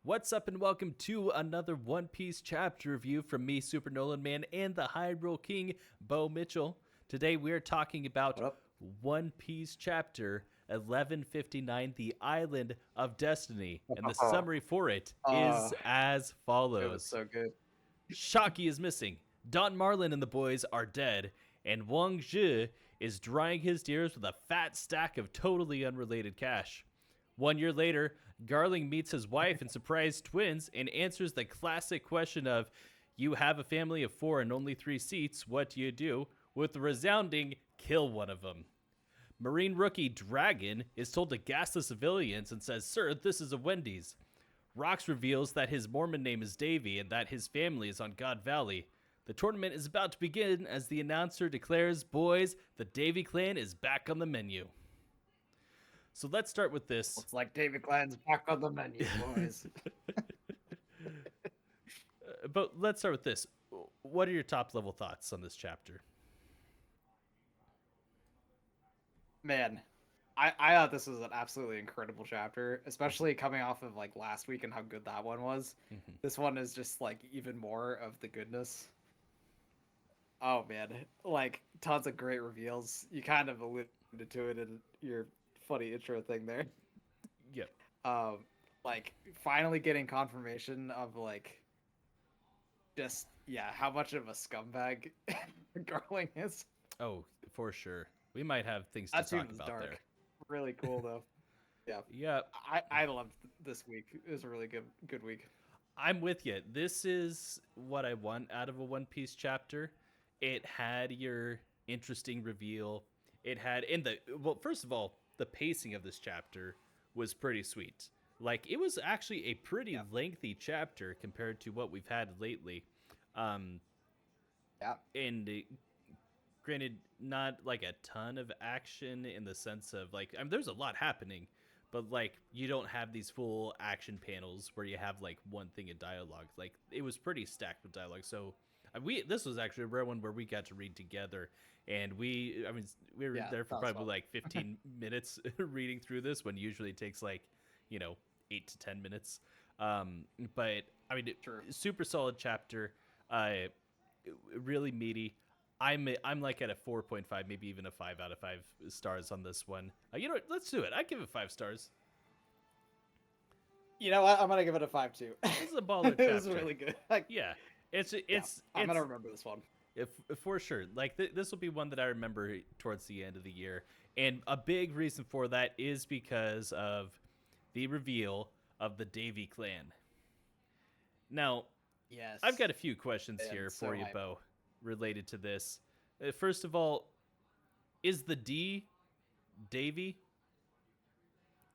What's up and welcome to another One Piece chapter review from me, Super Nolan Man, and the Hyrule King, Bo Mitchell. Today we are talking about What up? One Piece chapter 1159, The Island of Destiny. And the summary for it Uh, is as it was follows. so good. Shocky is missing, Don Marlin and the boys are dead, and Wang Zhi is drying his tears with a fat stack of totally unrelated cash. 1 year later, Garling meets his wife and surprise twins and answers the classic question of, you have a family of 4 and only 3 seats, what do you do? With the resounding, kill one of them. Marine rookie Dragon is told to gas the civilians and says, sir, this is a Wendy's. Rox reveals that his Mormon name is Davy and that his family is on God Valley. The tournament is about to begin as the announcer declares, boys, the Davy clan is back on the menu. So let's start with this. Looks like David Clan's back on the menu, boys. But let's start with this. What are your top level thoughts on this chapter? Man, I thought this was an absolutely incredible chapter, especially coming off of like last week and how good that one was. This one is just like even more of the goodness. Oh man, like tons of great reveals. You kind of alluded to it in your funny intro thing there. Yep. Um, like finally getting confirmation of like just how much of a scumbag Garling is. Oh, for sure. We might have things to That talk tune was about dark. there. Really cool though. Yeah. Yeah, I loved this week. It was a really good week. I'm with you. This is what I want out of a One Piece chapter. It had your interesting reveal. It had first of all, the pacing of this chapter was pretty sweet. Like it was actually a pretty lengthy chapter compared to what we've had lately. Um, Yeah. and granted, not like a ton of action in the sense of like, I mean, there's a lot happening, but like you don't have these full action panels where you have like one thing in dialogue. Like it was pretty stacked with dialogue. So this was actually a rare one where we got to read together, and we were there for that was probably fun. like 15 minutes reading through this when usually it takes like 8 to 10 minutes. But I mean, True. super solid chapter. Really meaty. I'm like at a 4.5, maybe even a 5 out of 5 stars on this one. You know what? Let's do it. I give it 5 stars. You know what? I'm gonna give it a 5 too. This is a baller chapter. It was really good. Like, Yeah, I'm gonna remember this one. if for sure. Like this will be one that I remember towards the end of the year, and a big reason for that is because of the reveal of the Davy clan. Now, Yes. I've got a few questions Man, here so for you, hype. Bo, related to this. First of all, is the D Davy?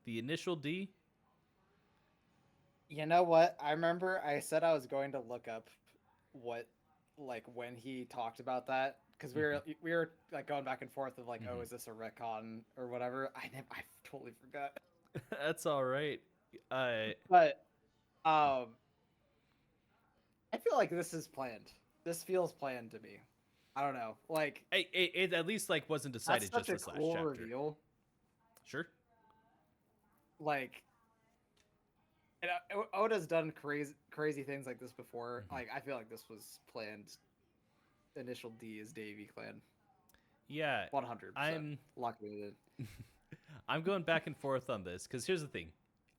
The initial D? You know what? I remember I said I was going to look up what like when he talked about that because we were like going back and forth of like, oh, Mhm. is this a retcon or whatever? I totally forgot. That's all right. But I feel like this is planned. This feels planned to me. I don't know. Like It at least like wasn't that's decided such just a this last cool chapter. reveal. Sure. Like and, Oda's done crazy things like this before. Mhm. Like I feel like this was planned. Initial D is Davy Clan. Yeah, 100%. I'm Locking it in. I'm going back and forth on this because here's the thing,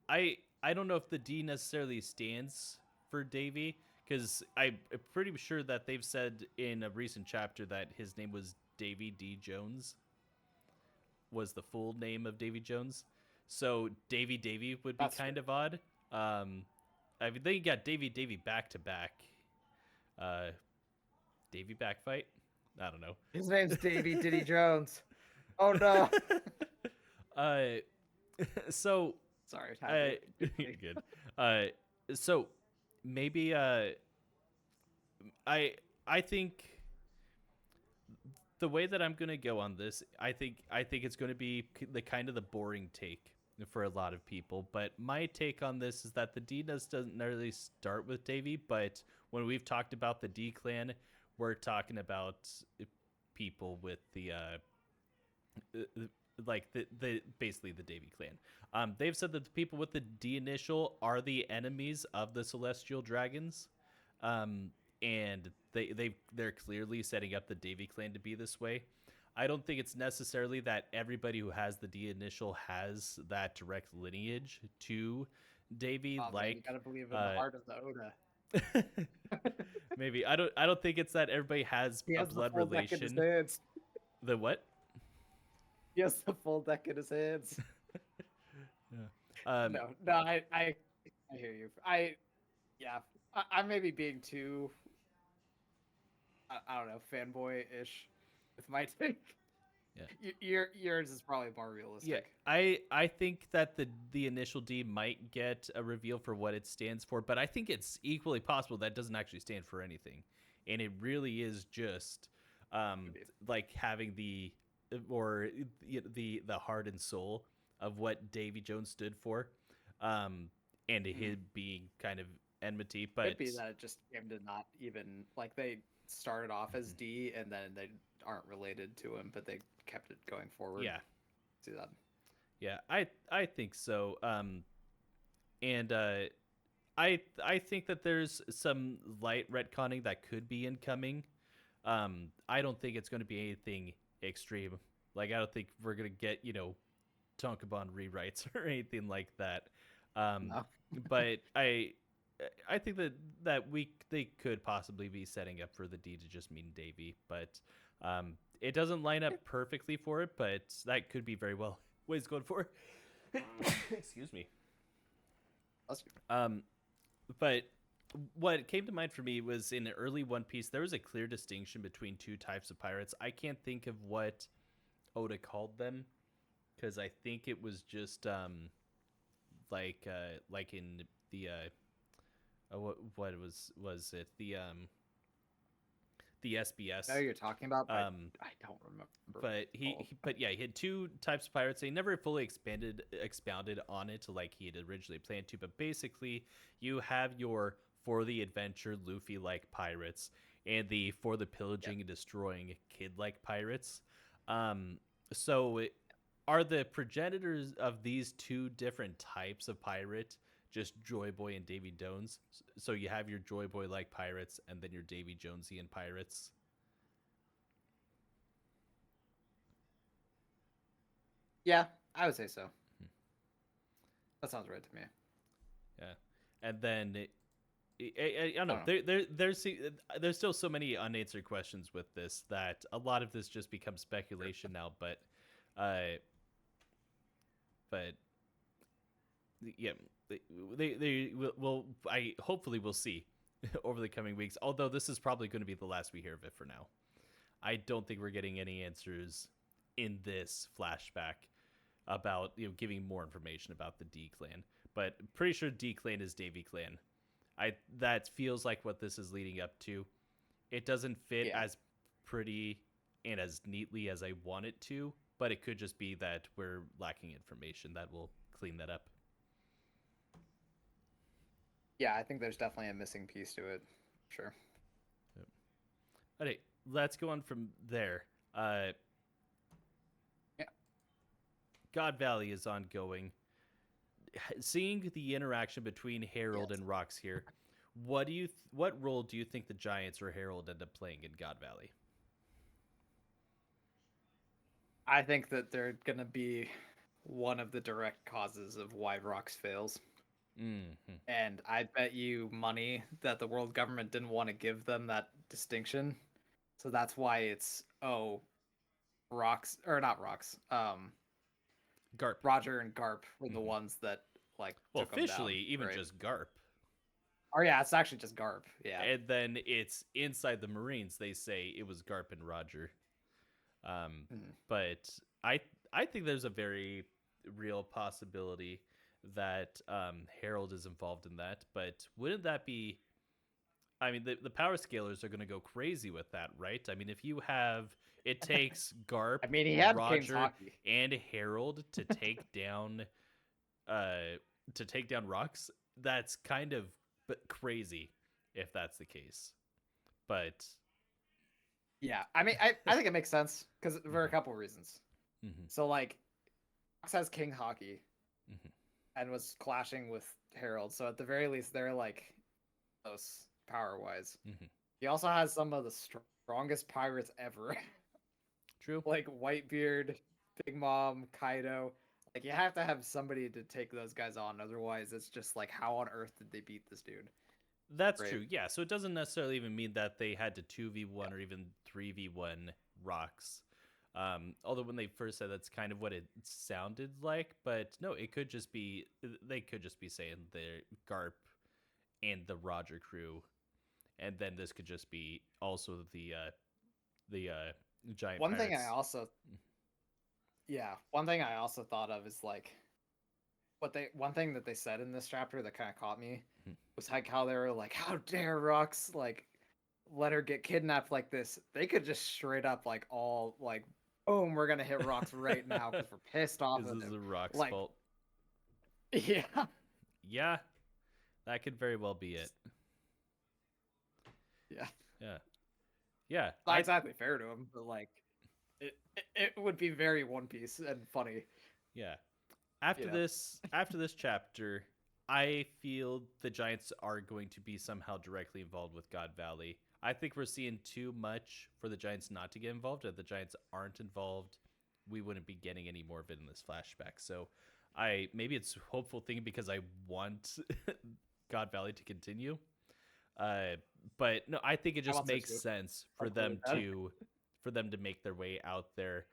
I don't know if the D necessarily stands for Davy because I'm pretty sure that they've said in a recent chapter that his name was Davy D Jones was the full name of Davy Jones, so Davy would be That's kind true. of odd. I mean they got Davy back to back, uh, Davy back fight. I don't know. His name's Davy Diddy Jones. Oh no. uh, so Sorry. Uh, good. Uh, so maybe I I think the way that I'm gonna go on this, I think it's gonna be the kind of the boring take for a lot of people. But my take on this is that the D doesn't really start with Davy, but when we've talked about the D clan, we're talking about people with the like the basically the Davy clan. They've said that the people with the D initial are the enemies of the celestial dragons. And they're clearly setting up the Davy clan to be this way. I don't think it's necessarily that everybody who has the D initial has that direct lineage to Davy. Oh, man, you gotta believe in the heart of the Oda. Maybe I don't think it's that everybody has He a has the blood full deck in his relation. hands. The what? He has the full deck in his hands. Um, No, I hear you. Yeah, I may be being too, I don't know, fanboy-ish with my take. Yeah. Yours is probably more realistic. Yeah, I think that the initial D might get a reveal for what it stands for, but I think it's equally possible that doesn't actually stand for anything, and it really is just like having the the heart and soul of what Davy Jones stood for, and him being kind of enmity. But Could be that it just came to not even like they started off as D and then they aren't related to him, but they kept it going forward. yeah, See that? yeah, I think so. And I think that there's some light retconning that could be incoming. I don't think it's going to be anything extreme. Like I don't think we're gonna get Tonkabon rewrites or anything like that. No. But I think that they could possibly be setting up for the D to just mean Davy, but it doesn't line up perfectly for it. But that could be very well what he's going for. Excuse me. But what came to mind for me was in early One Piece, there was a clear distinction between two types of pirates. I can't think of what Oda called them because I think it was just like in the what was it the SBS. I know you're talking about, but Um, I don't remember. but he had two types of pirates. They never fully expounded on it like he had originally planned to. But basically, you have your for the adventure Luffy like pirates and the for the pillaging and destroying Kid like pirates. So are the progenitors of these two different types of pirate just Joy Boy and Davy Jones? So you have your Joy Boy like pirates and then your Davy Jonesian pirates. Yeah, I would say so. That sounds right to me. Yeah, and then I don't know. There's still so many unanswered questions with this that a lot of this just becomes speculation now. But yeah, they will. I hopefully we'll see over the coming weeks. Although this is probably going to be the last we hear of it for now. I don't think we're getting any answers in this flashback about giving more information about the D clan. But pretty sure D clan is Davy clan. That feels like what this is leading up to. It doesn't fit as pretty and as neatly as I want it to, but it could just be that we're lacking information that will clean that up. Yeah, I think there's definitely a missing piece to it. Sure. Yep. Okay, let's go on from there. God Valley is ongoing. Seeing the interaction between Harold and Rox here, what role do you think the Giants or Harold end up playing in God Valley? I think that they're gonna be one of the direct causes of why Rox fails. Mm-hmm. And I bet you money that the world government didn't want to give them that distinction. So that's why it's Rox or not Rox. Garp. Roger and Garp were the ones that took officially them down, even right? just Garp. Oh yeah, it's actually just Garp. Yeah. And then it's inside the Marines they say it was Garp and Roger. But I think there's a very real possibility that Harold is involved in that. But wouldn't that be? I mean, the power scalers are going to go crazy with that, right? I mean, if you have it takes Garp, I mean, he had Roger, and Harold to take down Rox. That's kind of crazy if that's the case. But yeah, I mean, I think it makes sense because for a couple of reasons. Mm-hmm. So Rox has King Hockey Hmm. and was clashing with Harold, so at the very least they're like close power wise. Hmm. He also has some of the strongest pirates ever, True. like Whitebeard, Big Mom, Kaido. Like you have to have somebody to take those guys on, otherwise it's just like how on earth did they beat this dude? That's Right? true. Yeah. So it doesn't necessarily even mean that they had to 2v1 Yeah. or even 3v1 rocks. Although when they first said that's kind of what it sounded like, but no, it could just be they could just be saying the Garp and the Roger crew, and then this could just be also the giant One thing I pirates. also Yeah, one thing I also thought of is like one thing that they said in this chapter that kind of caught me Mhm. was like how they were like, how dare Rux like let her get kidnapped like this? They could just straight up like all like, boom, we're gonna hit Rux right now because we're pissed off This at is him. the Rock's Like, fault. yeah, Yeah, that could very well be it. yeah, Yeah, yeah. not exactly fair to him, but like, it would be very One Piece and funny, Yeah. you know. After this chapter, I feel the Giants are going to be somehow directly involved with God Valley. I think we're seeing too much for the Giants not to get involved. If the Giants aren't involved, we wouldn't be getting any more of it in this flashback. So I maybe it's hopeful thing because I want God Valley to continue. Uh, but no, I think it I just want so makes too. sense I'm cool with that. for them to make their way out there.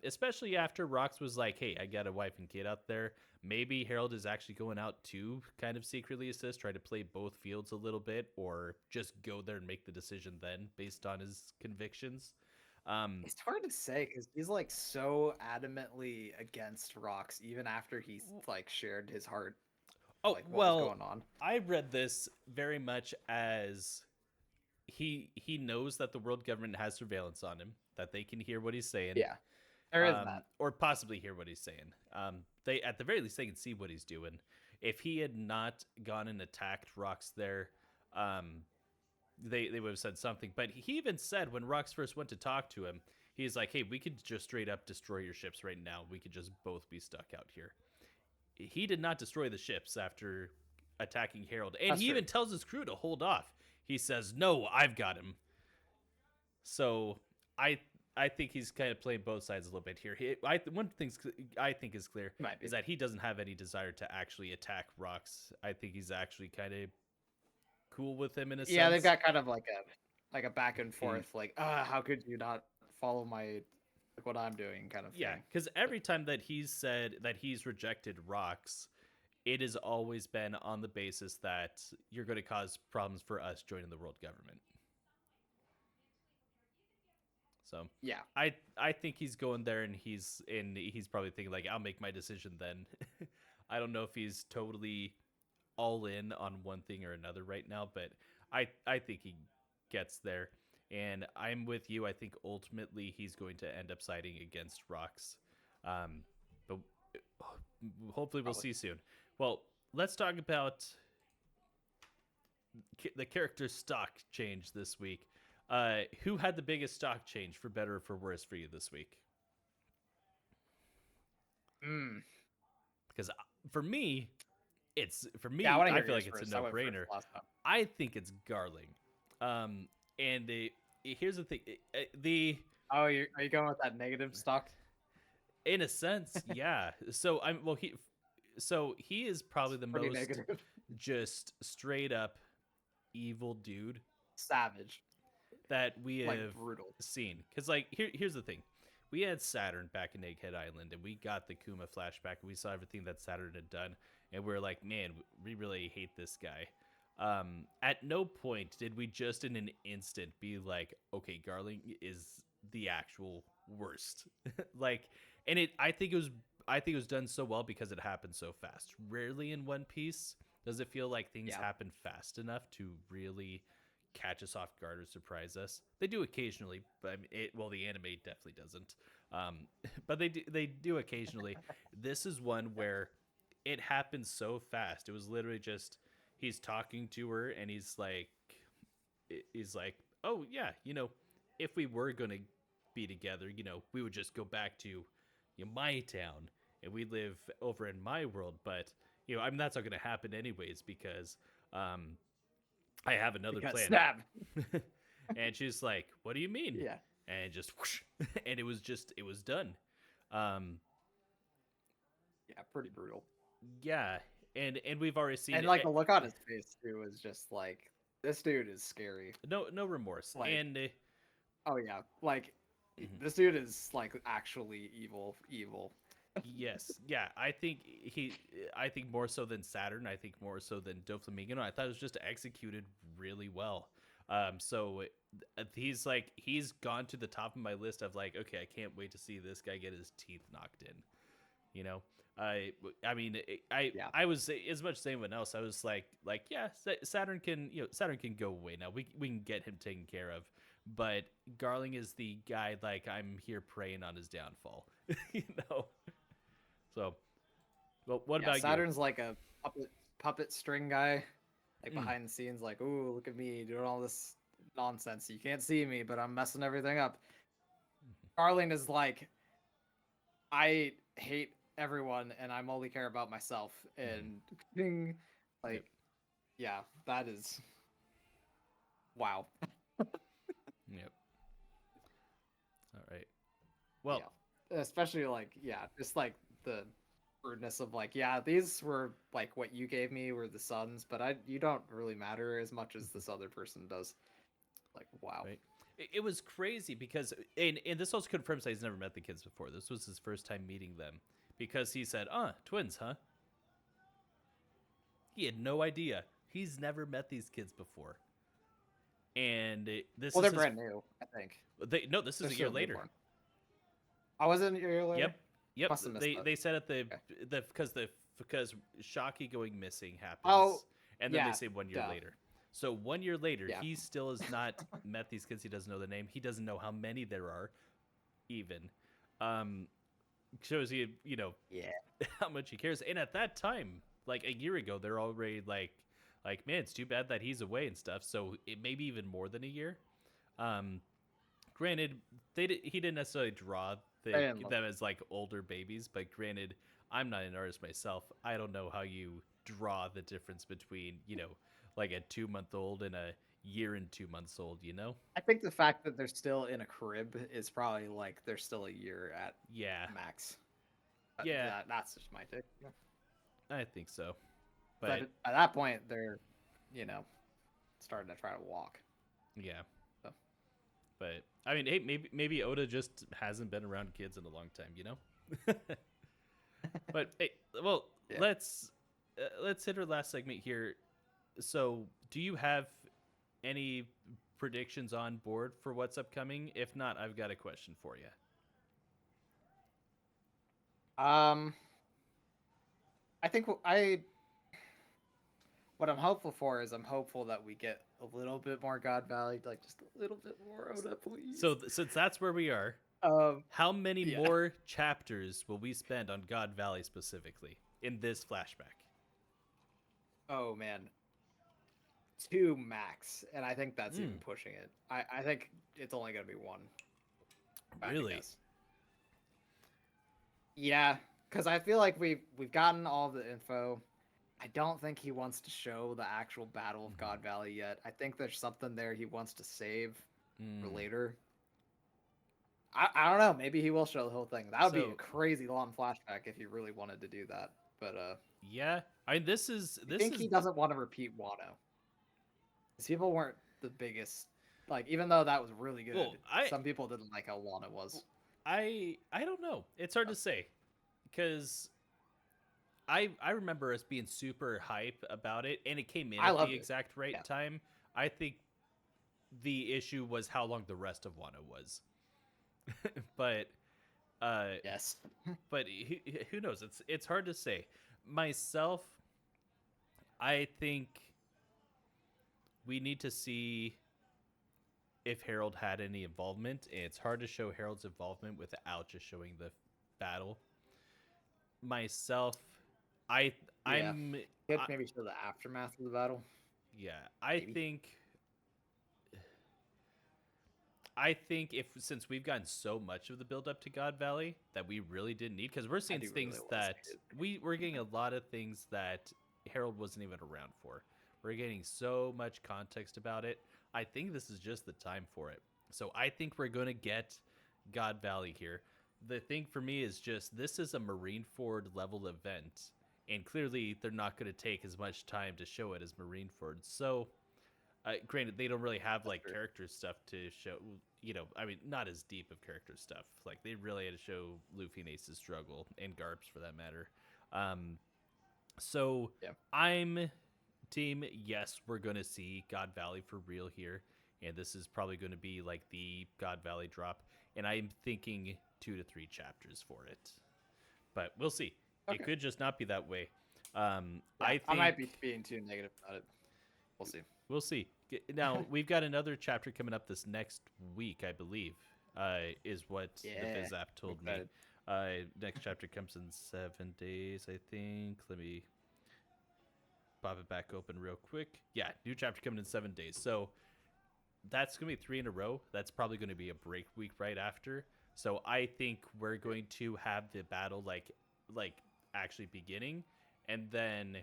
Especially after Rox was like, "Hey, I got a wife and kid out there." Maybe Harold is actually going out to kind of secretly assist, try to play both fields a little bit, or just go there and make the decision then based on his convictions. Um, It's hard to say because he's like so adamantly against rocks, even after he's like shared his heart, oh like what was well, going on. I read this very much as he knows that the world government has surveillance on him, that they can hear what he's saying, Yeah, there is that. or possibly hear what he's saying. They at the very least they can see what he's doing. If he had not gone and attacked Rox there, um, they would have said something. But he even said when Rox first went to talk to him, he's like, "Hey, we could just straight up destroy your ships right now. We could just both be stuck out here." He did not destroy the ships after attacking Harold, and That's he true. even tells his crew to hold off. He says, "No, I've got him." So I I think he's kind of playing both sides a little bit here. One thing I think is clear Might is be. that he doesn't have any desire to actually attack Rox. I think he's actually kind of cool with him in a Yeah, they've sense. got kind of like a back and He, forth, like how could you not follow my like what I'm doing kind of yeah, thing. because every time that he's said that he's rejected Rox, it has always been on the basis that you're going to cause problems for us joining the world government. So Yeah, I think he's going there and he's probably thinking like I'll make my decision then. I don't know if he's totally all in on one thing or another right now, but I think he gets there. And I'm with you. I think ultimately he's going to end up siding against Rocks. But hopefully we'll probably. see soon. Well, let's talk about the character stock change this week. Who had the biggest stock change, for better or for worse, for you this week? Mm. Because for me, Yeah, I want to I hear feel yours like it's a first. I went first no-brainer. last time. I think it's Garling. And here's the thing: the Oh, are you going with that negative stock? in a sense, yeah. So he is probably It's the pretty most negative. just straight up evil dude Savage, that we like have brutal. seen. Because like here's the thing: we had Saturn back in Egghead Island, and we got the Kuma flashback, and we saw everything that Saturn had done, and we're like, man, we really hate this guy. At no point did we just in an instant be like, okay, Garling is the actual worst. Like, and I think it was done so well because it happened so fast. Rarely in One Piece does it feel like things Yeah. happen fast enough to really catch us off guard or surprise us. They do occasionally, but I mean, the anime definitely doesn't. But they do occasionally. This is one where it happened so fast. It was literally just he's talking to her and he's like, oh yeah, if we were gonna be together, we would just go back to my town and we live over in my world, but I mean that's not going to happen anyways because I have another Because plan. snap. And she's like, "What do you mean?" Yeah. And just whoosh, and it was done. Um, Yeah, pretty brutal. yeah, and we've already seen And it. like the look on his face too was just like, this dude is scary. No remorse. Like, And oh yeah, like mhm. this dude is like actually evil. Yes, yeah, I think more so than Saturn. I think more so than Doflamingo. I thought it was just executed really well. So he's gone to the top of my list of like, okay, I can't wait to see this guy get his teeth knocked in. You know, I mean, Yeah. I was as much as anyone else. I was like, yeah, Saturn can Saturn can go away now. We can get him taken care of. But Garling is the guy like I'm here praying on his downfall. you know. So, well, what Yeah, about you? Saturn's like a puppet string guy, like Mm, behind the scenes, like, ooh, look at me doing all this nonsense. You can't see me, but I'm messing everything up. Garland is like, I hate everyone and I'm only care about myself. mhm. And ding, Yep. like, yeah, that is wow. Yep. All right. Well, Yeah. Especially like, yeah, just like the rudeness of like, yeah, these were like what you gave me were the sons, but you don't really matter as much as mhm, this other person does. Like, wow. right. It was crazy because, and this also confirms that he's never met the kids before. This was his first time meeting them because he said, twins, huh?" He had no idea. He's never met these kids before, and this Well, is they're his. brand new, I think. No, this is They're a year still later. newborn. I wasn't a year later. Yep, yep. Must have missed that. They said at Okay. because Shockey going missing Oh, happens, and then they yeah. say 1 year Duh. later. So 1 year later, Yeah. he still has not met these kids. He doesn't know their name. He doesn't know how many there are, even. Um, Shows you, Yeah. how much he cares. And at that time, like a year ago, they're already like, man, it's too bad that he's away and stuff. So it may be even more than a year. Um, Granted, he didn't necessarily draw I didn't look. them as like older babies, but granted, I'm not an artist myself. I don't know how you draw the difference between like a 2 month old and a year and 2 months old. I think the fact that they're still in a crib is probably like they're still a year at Yeah, max. yeah, That's just my take. Yeah. I think so. But But at that point, they're, you know, starting to try to walk. yeah, So, but I mean, hey, maybe Oda just hasn't been around kids in a long time. But hey, well, yeah. let's hit our last segment here. So, do you have any predictions on board for what's upcoming? If not, I've got a question for you. Um, I think what I'm hopeful for is I'm hopeful that we get a little bit more God Valley, like just a little bit more Oda, please. So, since that's where we are, Um, how many yeah. more chapters will we spend on God Valley specifically in this flashback? Oh man, two max, and I think that's even Mm, pushing it. I think it's only gonna be one. if I had to really? guess. Yeah, because I feel like we've gotten all the info. I don't think he wants to show the actual Battle of Mhm. God Valley yet. I think there's something there he wants to save for Mm. later. I don't know. Maybe he will show the whole thing. That would be a So, crazy long flashback if he really wanted to do that. But yeah, I mean, I think he doesn't want to repeat Wano. Because people weren't the biggest. Like, even though that was really good, well, some people didn't like how Wano was. I don't know. It's hard to say because I remember us being super hype about it, and it came in I at the loved it. exact right Yeah. time. I think the issue was how long the rest of Wano was, but uh, Yes. but who knows? It's hard to say. Myself, I think we need to see if Harold had any involvement, and it's hard to show Harold's involvement without just showing the battle. Myself, I Yeah. I'm Could I, maybe show the aftermath of the battle. yeah, I Maybe. think I think if since we've gotten so much of the build up to God Valley that we really didn't need, because we're seeing do things really wanna that see it. we're getting a lot of things that Harold wasn't even around for. We're getting so much context about it. I think this is just the time for it. So I think we're gonna get God Valley here. The thing for me is just this is a Marineford level event, and clearly they're not going to take as much time to show it as Marineford. So granted, they don't really have That's like true. character stuff to show. You know, I mean, not as deep of character stuff. Like they really had to show Luffy and Ace's struggle, and Garp's for that matter. So Yeah. I'm team. Yes, we're gonna see God Valley for real here, and this is probably going to be like the God Valley drop. And I'm thinking 2 to 3 chapters for it, but we'll see. It Okay. could just not be that way. Yeah, I think I might be being too negative about it. We'll see. we'll see. Now we've got another chapter coming up this next week, I believe. Is what the Yeah, Viz app told me. excited. Next chapter comes in 7 days, I think. Let me pop it back open real quick. Yeah, new chapter coming in 7 days. So that's gonna be 3 in a row. That's probably gonna be a break week right after. So I think we're going to have the battle like actually beginning, and then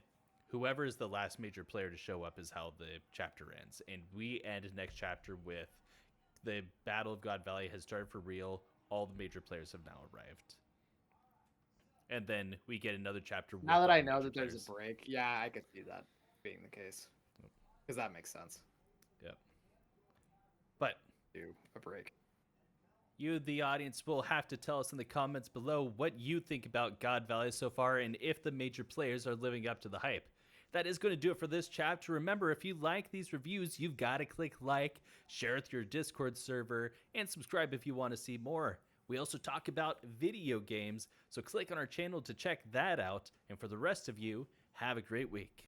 whoever is the last major player to show up is how the chapter ends. And we end next chapter with the Battle of God Valley has started for real. All the major players have now arrived. And then we get another chapter with Now that all I the know major that there's players. a break, yeah, I could see that being the case. Because that makes sense. Yep. But Do a break. you, the audience, will have to tell us in the comments below what you think about God Valley so far and if the major players are living up to the hype. That is going to do it for this chapter. Remember, if you like these reviews, you've got to click like, share with your Discord server, and subscribe if you want to see more. We also talk about video games, so click on our channel to check that out. And for the rest of you, have a great week.